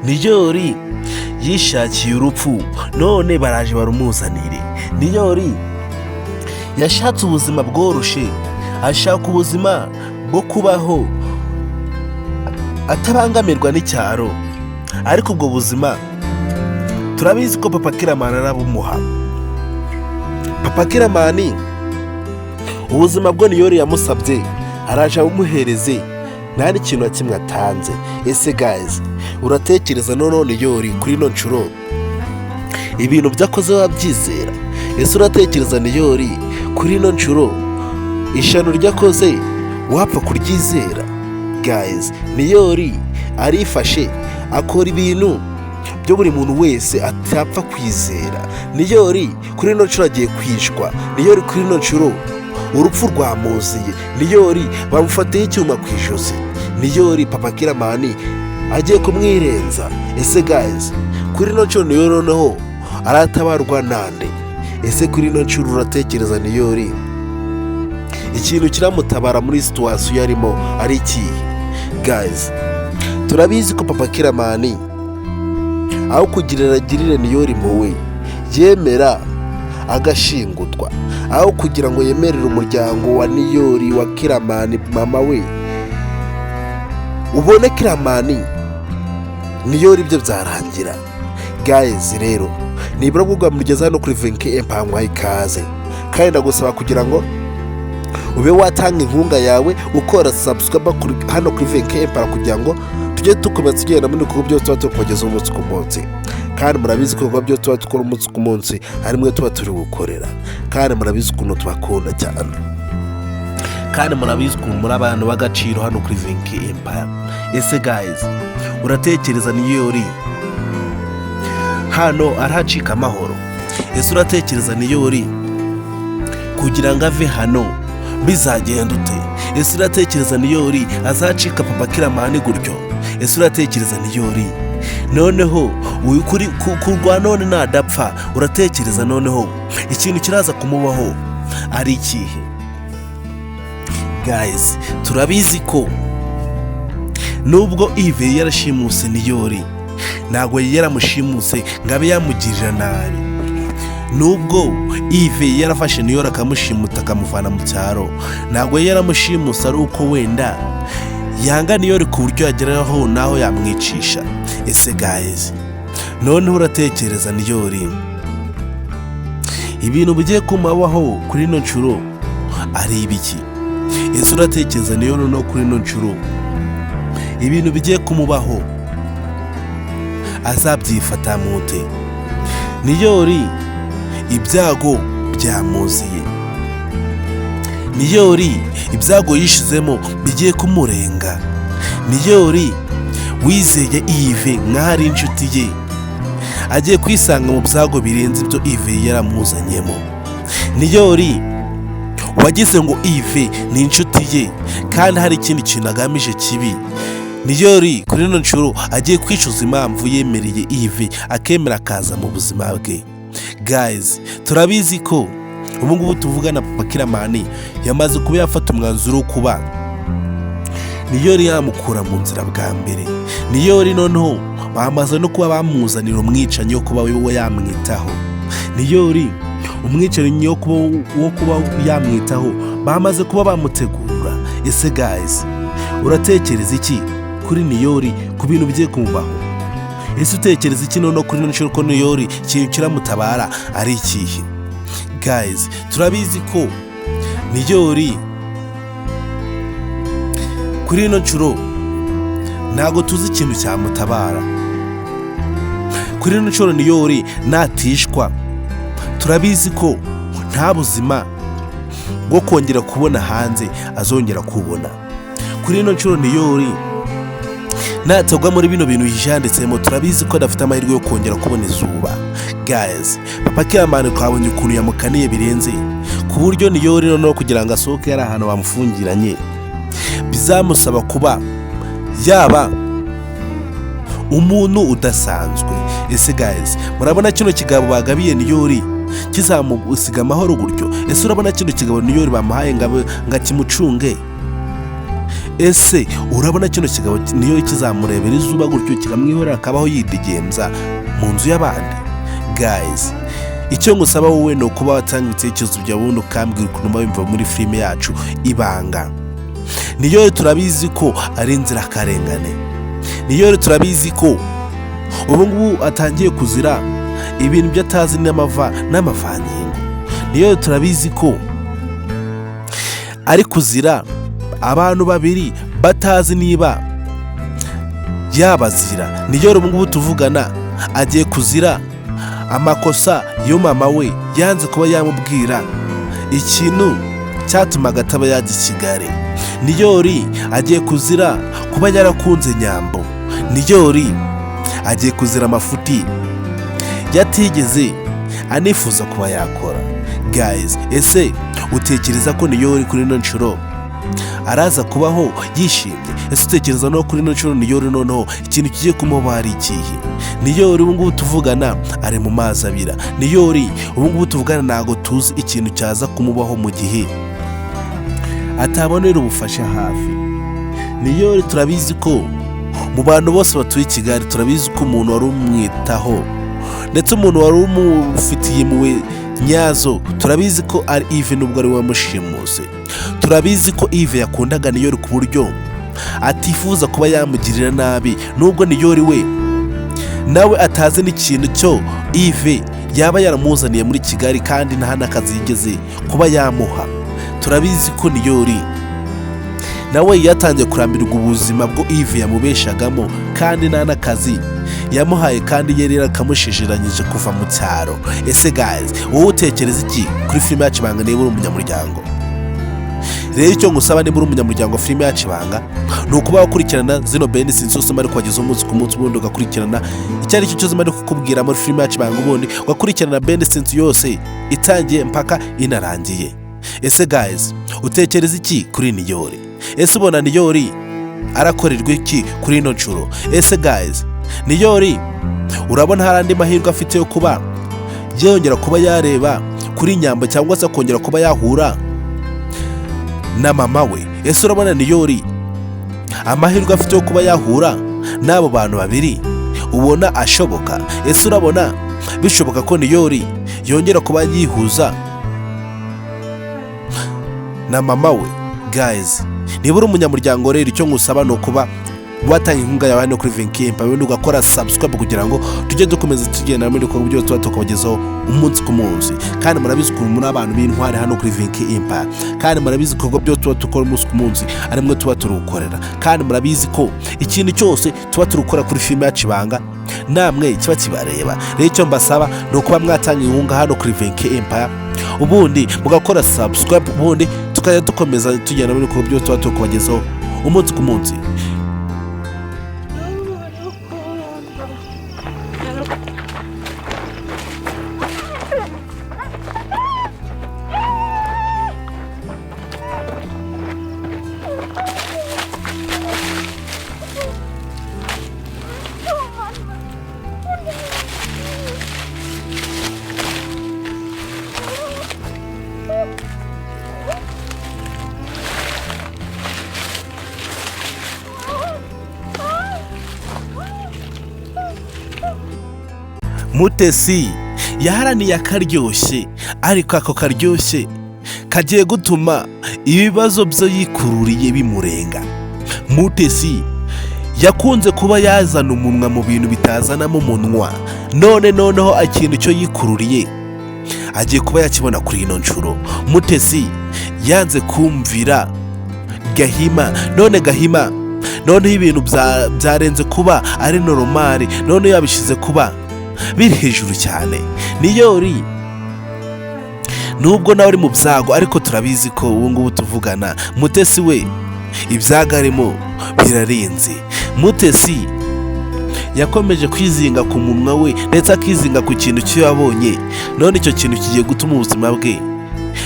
Niyori yishakiye urupfu none baraje barumuzanire. Niyori yashatse ubuzima bworoshe, ashaka ubuzima bwo kubaho atabangamirwa n'icyaro, ariko ubwo buzima turabizi ko papa Kiramani arabumuha. Papa Kiramani ubuzima bwo Niyori yamusabye araje abumuhereze, nta n'ikintu na kimwe atanze. Ese guys, uratekereza none Niyori kuri ino nshuro ibintu byakoze wabyizera? Ese uratekereza Niyori kuri ino nshuro ishano ryakoze wapfa kuryizera? Guys, Niyori arifashe akora ibintu byo buri muntu wese atapfa kwizera. Niyori kuri ino nshuro agiye kwishwa. Niyori kuri ino nshuro urupfu rwamuziye. Niyori bamufatiye icyuma ku ijosi. Niyori papa Kiramani agiye kumwirenza. Ese guys, kuri ino nshuro Niyori noneho aratabarwa nande? Ese kuri ino nshuro uratekereza Niyori ikintu kiramutabara muri situation yarimo ari ikihe? Guys, turabizi ko papa Kiramani aho agirire Niyori impuhwe yemera agashingutwa, aho kugira ngo yemerere umuryango wa Niyori wa Kiramani mama we ubone Kiramani, Niyori ibyo byarangira. Guys, rero nibura bwo mugeza hano kuri Venke Empangwa ikaze, kandi ndagusaba kugira ngo ube watanga inkunga yawe ukora subscribe hano kuri Venke Empangwa kugira ngo tujye tukomeza tugenda muri kuko byose tuba tukugeza umunsi ku munsi. Kandi murabizi ko kuko byose tuba dukora umunsi ku munsi harimwe tuba turi gukorera, kandi murabizi ukuntu tubakunda cyane, kandi murabizi ukuntu muri abantu b'agaciro hano kuri Venke Empangwa. Ese guys, uratekereza Niyori hano arahacika amahoro? Ese uratekereza Niyori kugira ngo ave hano bizagenda ute? Ese uratekereza Niyori azacika papa Kiramani gutyo? Ese uratekereza Niyori noneho kurwa none nadapfa, uratekereza noneho ikintu kiraza kumubaho ari ikihe? Guys, turabizi ko nubwo Ive yarashimuse Niyori ntabwo yaramushimuse ngo abe yamugirira nabi. Nubwo Ive yarafashe Niyori akamushimuta akamuvana mu cyaro, ntabwo yaramushimuse ari uko wenda yanga Niyori ku buryo yageraho naho yamwicisha. Ese guys, noneho uratekereza Niyori ibintu bigiye kumabaho kuri ino nshuro ari ibiki? Ese uratekereza Niyori no kuri ino nshuro ibintu bigiye kumubaho azabyifata mute? Niyori ibyago byamuziye. Niyori ibyago yishizemo bigiye kumurenga. Niyori wizeye Ive nk'ari inshuti ye agiye kwisanga mu byago birenze ibyo Ive yaramuzanyemo. Niyori wagize ngo Ive ni inshuti ye kandi hari ikindi kintu agamije kibi. Niyori kuri ino nshuro agiye kwicuza impamvu yemereye Ive akemera akaza mu buzima bwe. Guys, turabizi ko ubu ngubu tuvugana papa Kiramani yamaze kuba yafata umwanzuro wo kuba Niyori yamukura mu nzira bwa mbere. Niyori noneho bamaze no kuba bamuzanira umwicanyi wo kuba we yamwitaho. Niyori umwicanyi wo kuba yamwitaho bamaze kuba bamutegura. Ese guys, uratekereza iki kuri Niyori ku bintu bigiye kumubaho? Ese utekereza iki noneho kuri nshuro ko Niyori ikintu kiramutabara ari ikihe? Guys, turabizi ko Niyori kuri ino nshuro ntago tuzi ikintu cyamutabara. Kuri ino nshuro Niyori natishwa turabizi ko nta buzima bwo kongera kubona hanze azongera kubona. Kuri ino nshuro Niyori natagwa muri bino bintu yijanditsemo turabizi ko adafite amahirwe yo kongera kubona izuba. Guys, papa Kiramani twabonye ukuntu yamukaniye birenze ku buryo Niyori noneho kugira ngo asohoke yari ahantu bamufungiranye bizamusaba kuba yaba umuntu udasanzwe. Ese guys, murabona kino kigabo bagabiye Niyori kizamusiga amahoro gutyo? Ese urabona kino kigabo Niyori bamuhaye ngo akimucunge ese urabona kino kigabo Niyori kizamurebera izuba gutyo kikamwihorera akabaho yidigenza mu nzu y'abandi? Guys, icyo ngusaba wowe ni ukuba watanga ibitekerezo byawe ubundi ukambwira ukuntu wumva muri filime yacu Ibanga. Niyori turabizi ko ari inzirakarengane. Niyori turabizi ko ubu ngubu atangiye kuzira ibintu by'atazi n'amavangingo. Niyori turabizi ko ari kuzira abantu babiri batazi niba yabazira. Niyori ubu ngubu tuvugana agiye kuzira amakosa yo mama we yanze kuba yamubwira ikintu cyatumaga ataba yajya i Kigali. Niyori agiye kuzira kuba yarakunze Nyambo. Niyori agiye kuzira amafuti yatigeze anifuza kuba yakora. Guys, ese utekereza ko Niyori kuri ino nshuro araza kubaho yishimye? Ese utekereza no kuri ino nshuro Niyori noneho ikintu kigiye kumuba ari ikihe? Niyori ubu ngubu tuvugana ari mu mazi abira. Niyori ubu ngubu tuvugana ntago tuzi ikintu cyaza kumubaho mu gihe atabonera ubufasha hafi. Niyori turabizi ko mu bantu bose batuye i Kigali turabizi ko umuntu wari umwitaho ndetse umuntu wari umufitiye impuhwe nyazo turabizi ko ari Yves, nubwo ari we wamushimuse. Turabizi ko Yves yakundaga Niyori ku buryo atifuza kuba yamugirira nabi, nubwo Niyori we nawe atazi n'ikintu cyo Yves yaba yaramuzaniye muri Kigali kandi nta n'akazi yigeze kuba yamuha. Turabizi ko Niyori nawe yatangiye kurambirwa ubuzima bwo Yves yamubeshagamo kandi nta n'akazi yamuhaye kandi yari yarakamushishiranyije kuva mu cyaro. Ese guys, wowe utekereza iki kuri filime yacu Ibanga niba uri umunyamuryango? Rero icyo ngusaba niba uri umunyamuryango wa filime yacu Ibanga ni ukuba wakurikirana zino bendi sinzi mari kugeza umunsi ku munsi, ubundi ugakurikirana icyo ari cyo cyose mari kukubwira muri filime yacu Ibanga, ubundi ugakurikirana bendi sinzi yose itangiye mpaka inarangiye. Ese guys, utekereza iki kuri Niyori? Ese ubona Niyori arakorerwa iki kuri ino nshuro? Ese guys, Niyori urabona hari andi mahirwe afite yo kuba yongera kuba yareba kuri Nyambo cyangwa se kongera kuba yahura na mama we? Ese urabona Niyori amahirwe afite yo kuba yahura n'abo bantu babiri ubona ashoboka? Ese urabona bishoboka ko Niyori yongera kuba yihuza na mama we? Guys, niba uri umunyamuryango rero icyo ngusaba ni ukuba watanga inkunga yawe hano kuri Vinki Empire, ubundi ugakora subscribe kugira ngo tujye dukomeza tugenda muri ibikorwa byose tuba tukabagezaho umunsi ku munsi. Kandi murabizi ko muri abantu b'intwari hano kuri Vinki Empire, kandi murabizi ko byose tuba dukora umunsi ku munsi ari mwe tuba turukorera. Kandi murabizi ko ikintu cyose tuba turukora kuri filime yacu Ibanga namwe kiba kibareba. Rero icyo mbasaba ni ukuba mwatanga inkunga hano kuri Vinki Empire, ubundi mugakora subscribe, ubundi tukajya dukomeza tugenda muri ibikorwa byose tuba tukabagezaho umunsi ku munsi. Mutesi yaharaniye akaryoshye, ariko ako karyoshye kagiye gutuma ibibazo byo yikururiye bimurenga. Mutesi yakunze kuba yazana umunwa mu bintu bitazanamo umunwa, noneho ikintu cyo yikururiye agiye kuba yakibona kuri ino nshuro. Mutesi yanze kumvira Gahima, Gahima noneho ibintu byarenze kuba ari normal, none yabishize kuba biri hejuru cyane. Niyori nubwo nawe ari mu byago, ariko turabizi ko ubu ngubu tuvugana Mutesi we ibyago arimo birarenze. Mutesi yakomeje kwizinga ku munwa we ndetse akizinga ku kintu cyo yabonye, none icyo kintu kigiye gutuma ubuzima bwe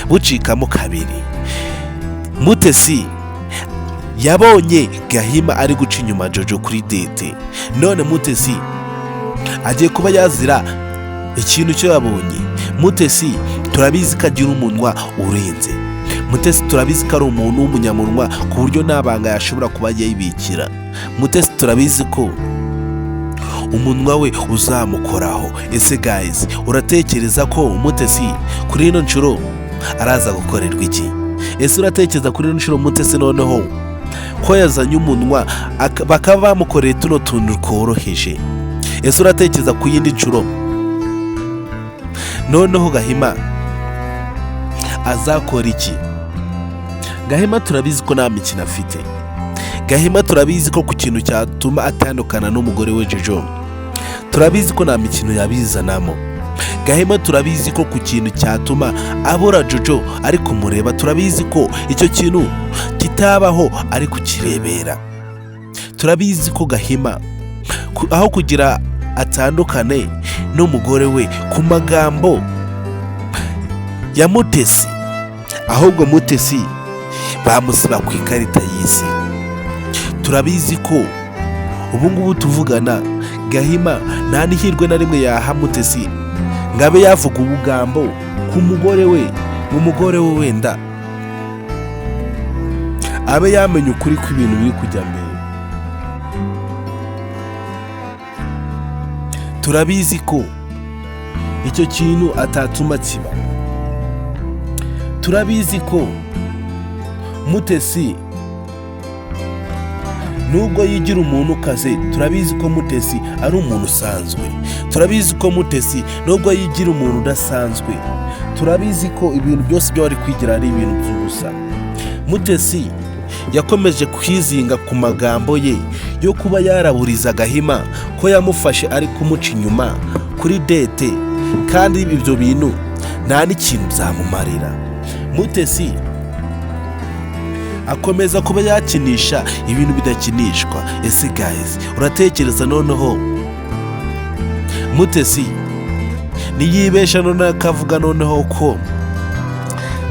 bucikamo kabiri. Mutesi yabonye Gahima ari guca inyuma Jojo kuri date, none Mutesi agiye kuba yazira ikintu cyo yabonye. Mutesi turabizi ko agira umunwa urenze. Mutesi turabizi ko ari umuntu w'umunyamunwa ku buryo ntabanga yashobora kuba yibikira. Mutesi turabizi ko umunwa we uzamukoraho. Ese guys, uratekereza ko Mutesi kuri ino nshuro araza gukorerwa iki? Ese uratekereza kuri ino nshuro Mutesi noneho ko yazanye umunwa bakaba bamukoreye tuno tuntu tworoheje? Ese uratekereza ku yindi nshuro noneho Gahima azakora iki? Gahima turabizi ko nta mikino afite. Gahima turabizi ko ku kintu cyatuma atandukana n'umugore we Jojo, turabizi ko nta mikino yabizanamo. Gahima turabizi ko ku kintu cyatuma abura Jojo ari kumureba, turabizi ko icyo kintu kitabaho ari kukirebera. Turabizi ko Gahima aho kugira atandukane n'umugore we ku magambo ya Mutesi, ahubwo Mutesi bamusiba ku ikarita y'isi. Turabizi ko ubu ngubu tuvugana Gahima nta n'ihirwe na rimwe yaha Mutesi ngabe yavuga ubugambo ku mugore we, umugore we wenda abe yamenye ukuri kw'ibintu biri kujya mbere. Turabizi ko icyo kintu atatuma kiba. Turabizi ko Mutesi nubwo yigira umuntu kaze, turabizi ko Mutesi ari umuntu usanzwe. Turabizi ko Mutesi nubwo yigira umuntu udasanzwe, turabizi ko ibintu byose byo ari kwigira ari ibintu by'ubusa. Mutesi yakomeje kwizinga ku magambo ye yo kuba yaraburiza Gahima ko yamufashe ari kumuca inyuma kuri date, kandi ibyo bintu nta n'ikintu byamumarira. Mutesi akomeza kuba yakinisha ibintu bidakinishwa. Ese guys, uratekereza noneho Mutesi niyibesha noneho akavuga noneho ko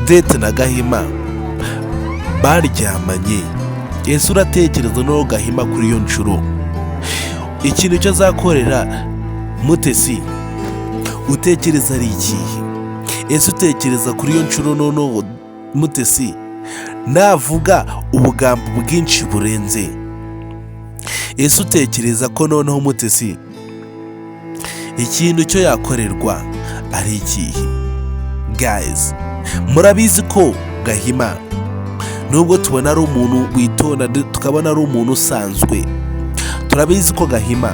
date na Gahima baryamanye? Ese uratekereza noneho Gahima kuri iyo nshuro ikintu cyo azakorera Mutesi utekereza ari ikihe? Ese utekereza kuri iyo nshuro noneho Mutesi navuga ubugambo bwinshi burenze? Ese utekereza ko noneho Mutesi ikintu cyo yakorerwa ari ikihe? Guys, murabizi ko Gahima nubwo tubona ari umuntu witonda, tukabona ari umuntu usanzwe, turabizi ko Gahima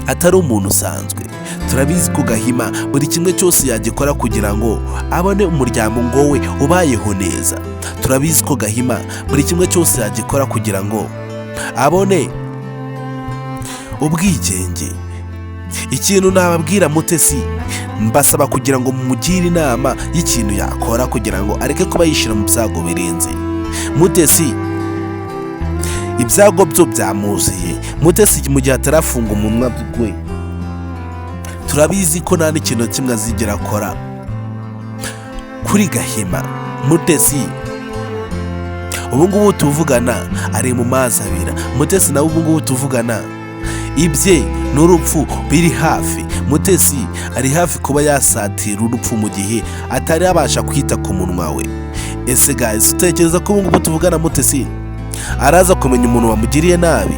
atari umuntu usanzwe. Turabizi ko Gahima buri kimwe cyose yagikora kugira ngo abone umuryango we ubayeho neza. Turabizi ko Gahima buri kimwe cyose yagikora kugira ngo abone ubwigenge. Ikintu nababwira Mutesi, mbasaba kugira ngo mumugire inama y'ikintu yakora kugira ngo areke kuba yishira mu byago birenze. Mutesi ibyago byo byamuziye. Mutesi mu gihe atarafunga umunwa we, turabizi ko nta n'ikintu kimwe azigera akora kuri Gahima. Mutesi ubu ngubu tuvugana ari mu mazi abira. Mutesi nawe ubu ngubu tuvugana ibye n'urupfu biri hafi. Mutesi ari hafi kuba yasatira urupfu mu gihe atari abasha kwita ku munwa we. Ese guys, utekereza ko ubu ngubu tuvugana Mutesi araza kumenya umuntu wamugiriye nabi?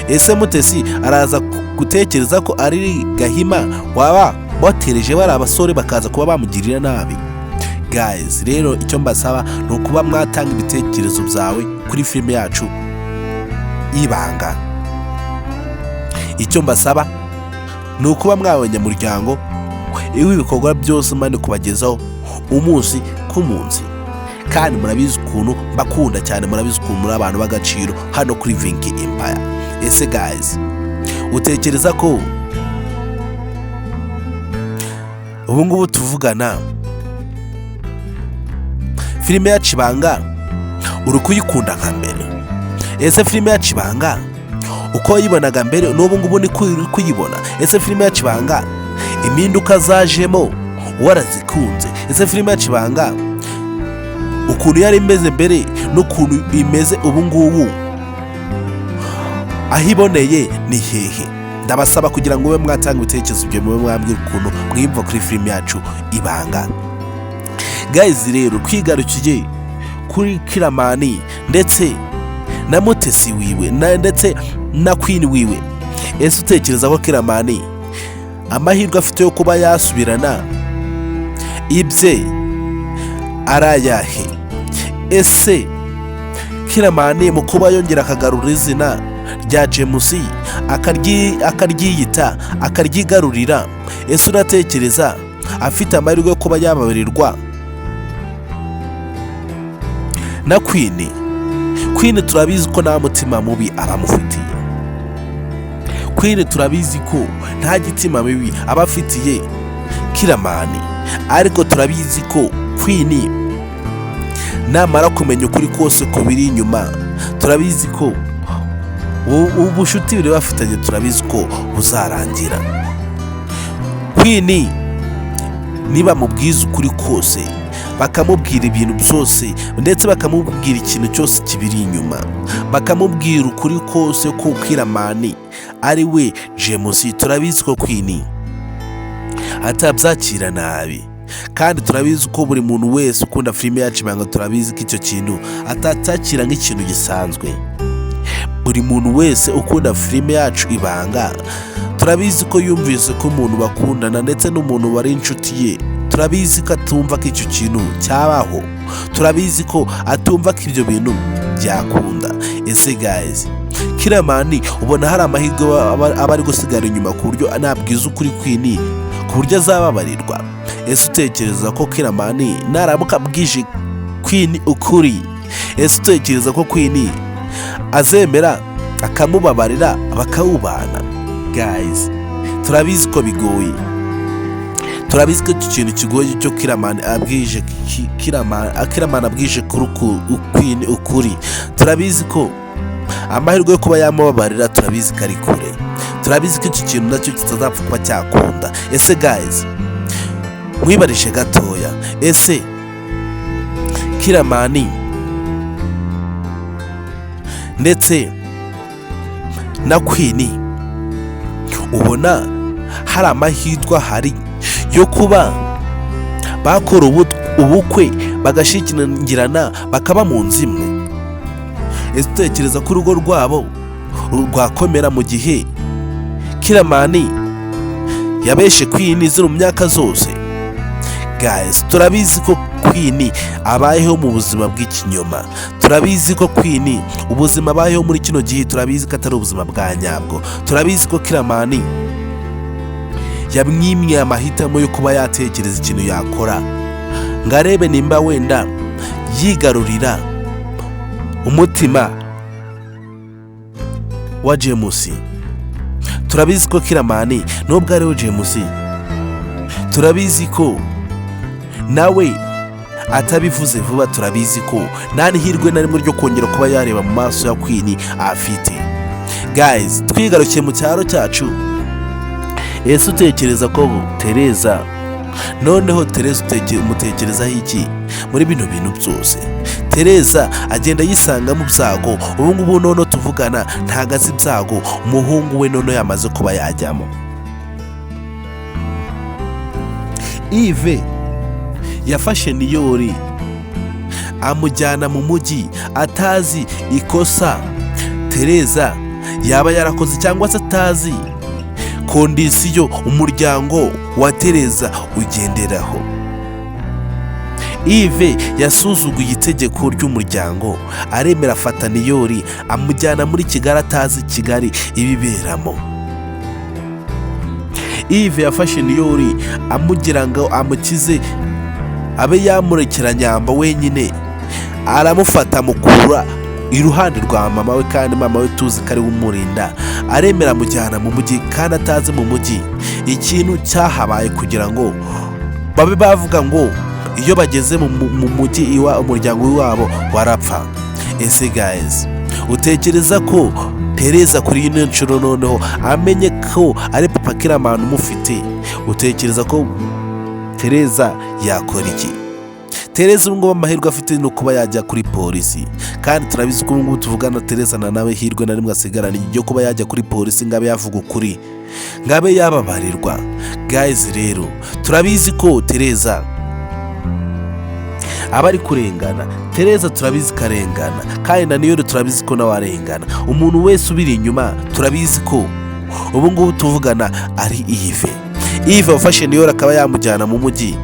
Ese Mutesi araza gutekereza ko ari Gahima waba watereje bari abasore bakaza kuba bamugirira nabi? Guys, rero icyo mbasaba ni ukuba mwatanga ibitekerezo byawe kuri filime yacu Ibanga. Icyo mbasaba ni ukuba mw'abanyamuryango ibikorwa byose mani kubagezaho umunsi ku munsi, kandi murabizi ukuntu bakunda cyane, murabizi ukuntu muri abantu b'agaciro hano kuri Vinki Empire. Ese guys, utekereza ko ubu ngubu tuvugana filime yacu Ibanga uri kuyikunda nka mbere? Ese filime yacu Ibanga uko yibonaga mbere n'ubu ngubu ni kuyibona? Ese filime yacu Ibanga impinduka zajemo warazikunze? Ese filime yacu Ibanga ukuntu yari imeze mbere n'ukuntu imeze ubu ngubu aho iboneye ni hehe? Ndabasaba kugira ngo mube mwatanga ibitekerezo byo mube mwambwira ukuntu mwimva kuri filime yacu Ibanga. guys rero twigarukiye kuri Kiramani ndetse na mutesi wiwe ndetse na queen wiwe. Ese utekereza ko Kiramani amahirwe afite yo kuba yasubirana ibye arayahe? Ese Kiramani mu kuba yongera akagarura izina rya James akaryiyita akaryigarurira, ese uratekereza afite amahirwe yo kuba yababarirwa na Queen? Queen turabizi ko nta mutima mubi abamufitiye. Queen turabizi ko nta gitima mibi abafitiye Kiramani, ariko turabizi ko Queen namara kumenya ukuri kose ko biri inyuma, turabizi ko ubushuti biri bafitanye turabizi ko buzarangira. Queen niba mubwiza ukuri kose, bakamubwira ibintu byose ndetse bakamubwira ikintu cyose kibiri inyuma, bakamubwira ukuri kose ko Kiramani ari we James, turabizi ko Queen atabyakira nabi. Kandi turabizi ko buri muntu wese ukunda filime yacu Ibanga, turabizi ko icyo kintu atatakira nk'ikintu gisanzwe. Buri muntu wese ukunda filime yacu Ibanga, turabizi ko yumvise ko umuntu bakundana ndetse n'umuntu bari inshuti ye, turabizi ko atumva ko icyo kintu cyabaho, turabizi ko atumva ko ibyo bintu byakunda. Ese guys, Kiramani ubona hari amahirwe aba ari gusigara inyuma ku buryo anabwiza ukuri Queen ku buryo azababarirwa? Ese utekereza ko Kiramani naramuka abwije Queen ukuri, ese utekereza ko Queen azemera akamubabarira bakawubana? Guys, turabizi ko bigoye, turabizi ko ikintu kigoye cyo Kiramani abwije Kiramani abwije Queen ukuri, turabizi ko amahirwe yo kuba yamubabarira turabizi ko ari kure, turabizi ko iki kintu nacyo kitazapfa kuba cyakunda. Ese guys, mwibarishe gatoya, ese Kiramani ndetse na Queen ubona hari amahirwe ahari yo kuba bakora ubukwe bagashikirana bakaba mu nzu imwe? Ese utekereza ko urugo rwabo rwakomera mu gihe Kiramani yabeshe Queen zino mu myaka zose? Guys, turabizi ko Queen abayeho mu buzima bw'ikinyoma, turabizi ko Queen ubuzima abayeho muri kino gihe turabizi ko atari ubuzima bwa nyabwo, turabizi ko Kiramani yamwimye amahitamo yo kuba yatekereza ikintu yakora ngo arebe nimba wenda yigarurira umutima wa James. Turabizi ko Kiramani nubwo ariwe James, turabizi ko nawe atabivuze vuba, turabizi ko nta n'ihirwe na rimwe ryo kongera kuba yareba mu maso ya Queen afite. Guys, twigarukiye mu cyaro cyacu, ese utekereza ko Tereza, noneho Tereza umutekerezaho iki muri bino bintu byose? Tereza agenda yisanga mu byago, ubu ngubu none tuvugana ntago azi ibyago umuhungu we none yamaze kuba yajyamo. Yves yafashe Niyori amujyana mu mujyi atazi ikosa Tereza yaba yarakoze cyangwa se atazi kondisiyo umuryango wa Tereza ugenderaho. Yves yasuzuguye itegeko ry'umuryango, aremera afata Niyori amujyana muri Kigali atazi Kigali ibiberamo. Yves yafashe Niyori amugira ngo amukize abe yamurekera nyamba wenyine, aramufata mukura iruhande rwa mama we, kandi mama we tuzi ko ari umurinda, aremera amujyana mu mujyi kandi atazi mu mujyi ikintu cyahabaye kugira ngo babe bavuga ngo iyo bageze mu mujyi umuryango wabo warapfa. Ese guys, utekereza ko Tereza kuri ino nshuro noneho amenye ko ari papa Kiramani umufite, utekereza ko Tereza yakora iki? Tereza ubu ngubu amahirwe afite no kuba yajya kuri polisi, kandi turabizi ko ubu ngubu tuvugana Tereza na nawe hirwe na rimwe asigarana ryo kuba yajya kuri polisi ngabe yavuga ukuri, ngabe yababarirwa. Guys, rero turabizi ko Tereza abari kurengana. Tereza turabizi karengana, kandi na Niyori turabizi ko nawe arengana. Umuntu wese ubiri inyuma turabizi ko ubu ngubu tuvugana ari Ive wafashe Niyori akaba yamujyana mu mujyi.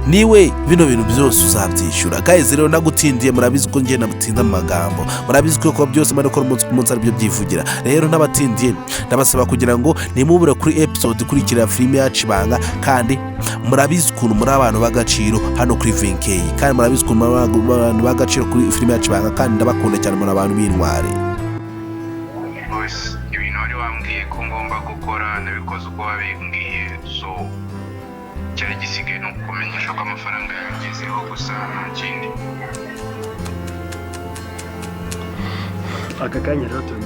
Niwe bino bintu byose uzabyishyura. Guys, rero nagutindiye, murabizi ko ngiye namutinda mu magambo, murabizi ko byose mari ko umunsi ku munsi ari byo byivugira. Rero nabatindiye ndabasaba kugira ngo nimubure kuri episode ikurikira filime yacu Ibanga, kandi murabizi ukuntu muri abantu b'agaciro hano kuri 20K, kandi murabizi ukuntu muri abantu b'agaciro kuri filime yacu Ibanga, kandi ndabakunda cyane muri abantu b'intwari. Boss, ibintu wari wambwiye ko ngomba gukora nabikoze uko wabimbwiye, so cyari gisigaye no kumenyesha ko amafaranga yagezeho gusa nta kindi. Aka kanya rero turi